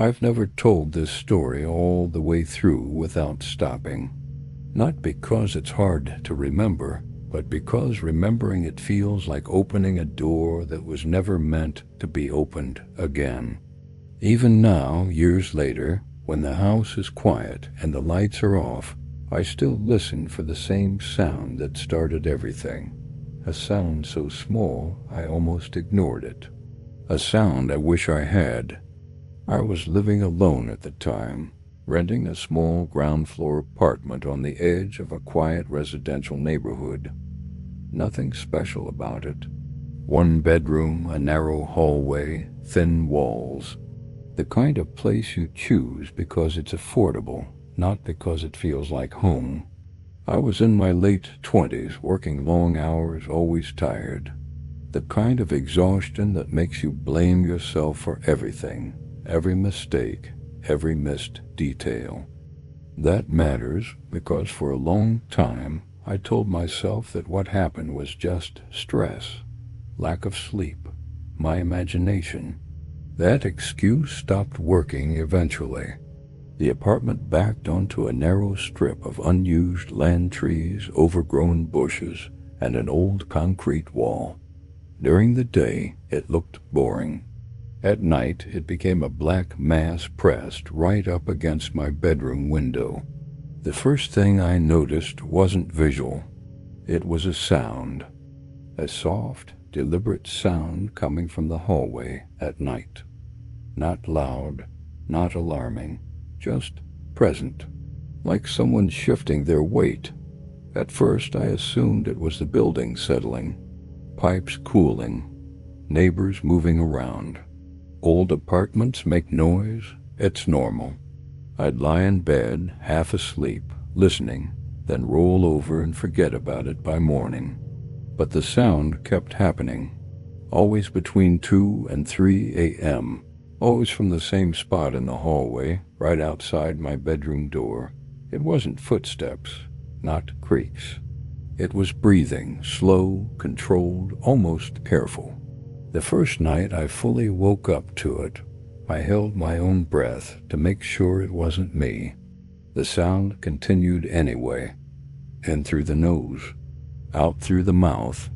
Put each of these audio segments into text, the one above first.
I've never told this story all the way through without stopping. Not because it's hard to remember, but because remembering it feels like opening a door that was never meant to be opened again. Even now, years later, when the house is quiet and the lights are off, I still listen for the same sound that started everything. A sound so small I almost ignored it. A sound I wish I had. I was living alone at the time, renting a small ground-floor apartment on the edge of a quiet residential neighborhood. Nothing special about it. One bedroom, a narrow hallway, thin walls. The kind of place you choose because it's affordable, not because it feels like home. I was in my late 20s, working long hours, always tired. The kind of exhaustion that makes you blame yourself for everything, every mistake, every missed detail. That matters because for a long time I told myself that what happened was just stress, lack of sleep, my imagination. That excuse stopped working eventually. The apartment backed onto a narrow strip of unused land trees, overgrown bushes, and an old concrete wall. During the day, it looked boring. At night, it became a black mass pressed right up against my bedroom window. The first thing I noticed wasn't visual. It was a sound. A soft, deliberate sound coming from the hallway at night. Not loud, not alarming, just present, like someone shifting their weight. At first, I assumed it was the building settling, pipes cooling, neighbors moving around. Old apartments make noise, it's normal. I'd lie in bed, half asleep, listening, then roll over and forget about it by morning. But the sound kept happening, always between 2 and 3 a.m., always from the same spot in the hallway, right outside my bedroom door. It wasn't footsteps, not creaks. It was breathing, slow, controlled, almost careful. The first night I fully woke up to it, I held my own breath to make sure it wasn't me. The sound continued anyway, in through the nose, out through the mouth.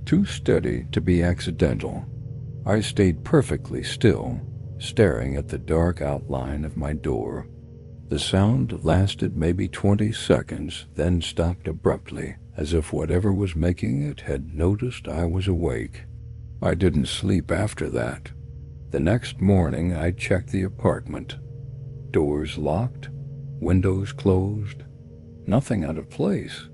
Too steady to be accidental. I stayed perfectly still, staring at the dark outline of my door. The sound lasted maybe 20 seconds, then stopped abruptly, as if whatever was making it had noticed I was awake. I didn't sleep after that. The next morning I checked the apartment. Doors locked, windows closed, nothing out of place.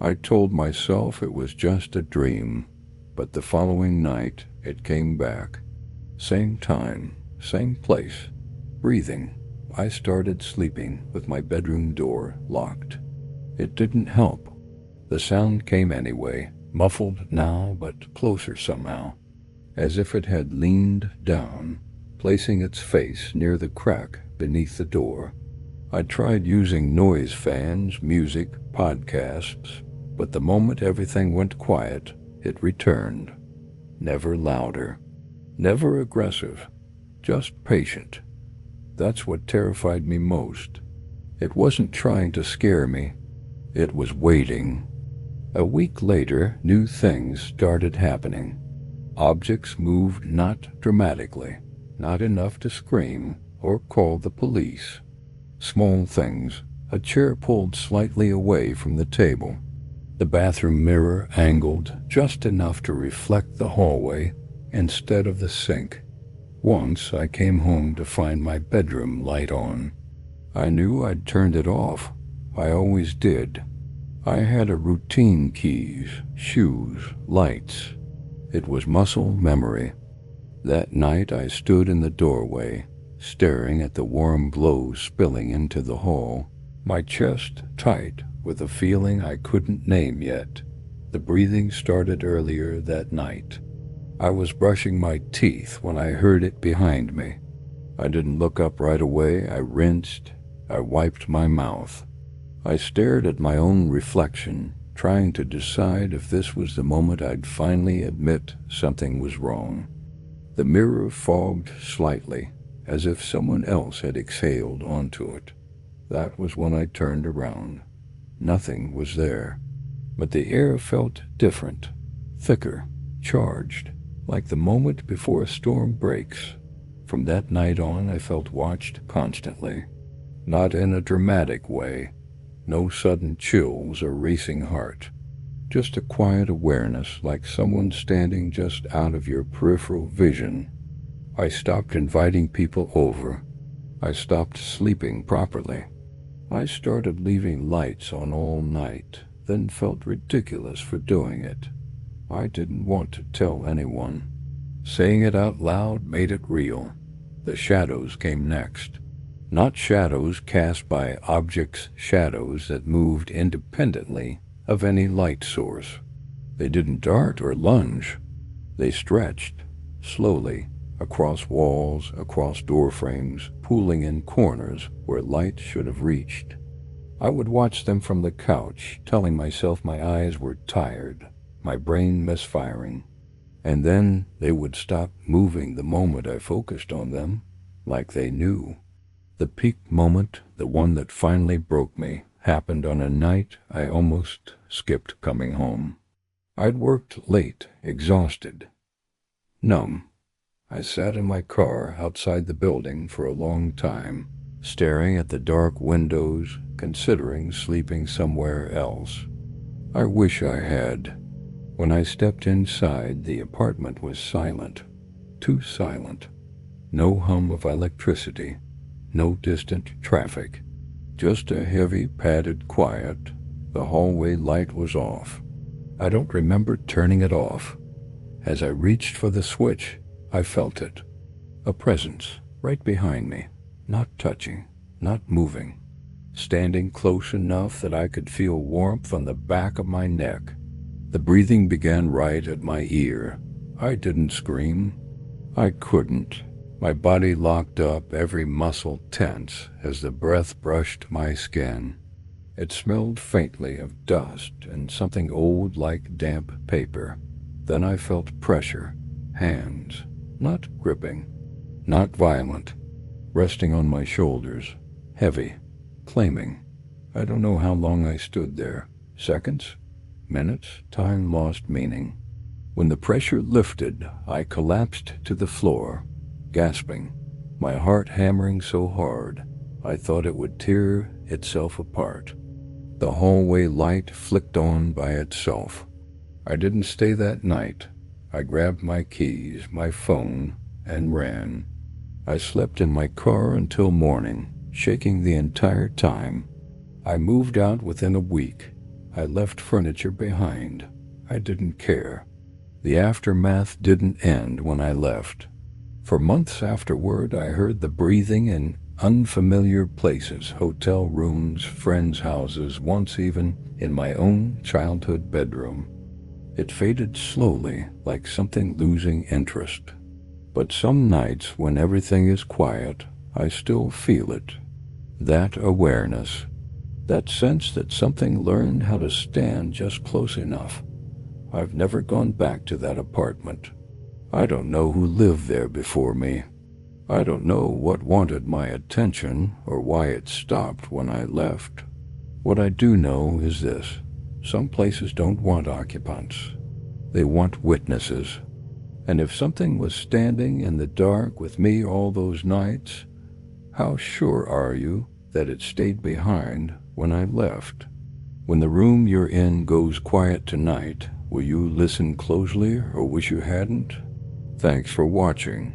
I told myself it was just a dream, but the following night it came back. Same time, same place, breathing. I started sleeping with my bedroom door locked. It didn't help. The sound came anyway, muffled now but closer somehow, as if it had leaned down, placing its face near the crack beneath the door. I tried using noise fans, music, podcasts, but the moment everything went quiet, it returned. Never louder, never aggressive, just patient. That's what terrified me most. It wasn't trying to scare me. It was waiting. A week later, new things started happening. Objects moved not dramatically, not enough to scream or call the police. Small things, a chair pulled slightly away from the table, the bathroom mirror angled just enough to reflect the hallway instead of the sink. Once I came home to find my bedroom light on. I knew I'd turned it off. I always did. I had a routine: keys, shoes, lights. It was muscle memory. That night I stood in the doorway, staring at the warm glow spilling into the hall, my chest tight with a feeling I couldn't name yet. The breathing started earlier that night. I was brushing my teeth when I heard it behind me. I didn't look up right away. I rinsed. I wiped my mouth. I stared at my own reflection, trying to decide if this was the moment I'd finally admit something was wrong. The mirror fogged slightly, as if someone else had exhaled onto it. That was when I turned around. Nothing was there, but the air felt different, thicker, charged, like the moment before a storm breaks. From that night on, I felt watched constantly. Not in a dramatic way, no sudden chills or racing heart. Just a quiet awareness, like someone standing just out of your peripheral vision. I stopped inviting people over. I stopped sleeping properly. I started leaving lights on all night, then felt ridiculous for doing it. I didn't want to tell anyone. Saying it out loud made it real. The shadows came next. Not shadows cast by objects, shadows that moved independently of any light source. They didn't dart or lunge. They stretched, slowly, across walls, across door frames, pooling in corners where light should have reached. I would watch them from the couch, telling myself my eyes were tired, my brain misfiring, and then they would stop moving the moment I focused on them, like they knew. The peak moment, the one that finally broke me, happened on a night I almost skipped coming home. I'd worked late, exhausted, numb. I sat in my car outside the building for a long time, staring at the dark windows, considering sleeping somewhere else. I wish I had. When I stepped inside, the apartment was silent, too silent. No hum of electricity, no distant traffic, just a heavy, padded quiet. The hallway light was off. I don't remember turning it off. As I reached for the switch, I felt it. A presence right behind me, not touching, not moving, standing close enough that I could feel warmth on the back of my neck. The breathing began right at my ear. I didn't scream. I couldn't. My body locked up, every muscle tense as the breath brushed my skin. It smelled faintly of dust and something old like damp paper. Then I felt pressure, hands, not gripping, not violent, resting on my shoulders, heavy, claiming. I don't know how long I stood there. Seconds? Minutes? Time lost meaning. When the pressure lifted, I collapsed to the floor, gasping, my heart hammering so hard I thought it would tear itself apart. The hallway light flicked on by itself. I didn't stay that night. I grabbed my keys, my phone, and ran. I slept in my car until morning, shaking the entire time. I moved out within a week. I left furniture behind. I didn't care. The aftermath didn't end when I left. For months afterward, I heard the breathing in unfamiliar places, hotel rooms, friends' houses, once even in my own childhood bedroom. It faded slowly, like something losing interest. But some nights when everything is quiet, I still feel it. That awareness, that sense that something learned how to stand just close enough. I've never gone back to that apartment. I don't know who lived there before me. I don't know what wanted my attention or why it stopped when I left. What I do know is this: some places don't want occupants. They want witnesses. And if something was standing in the dark with me all those nights, how sure are you that it stayed behind when I left? When the room you're in goes quiet tonight, will you listen closely or wish you hadn't? Thanks for watching.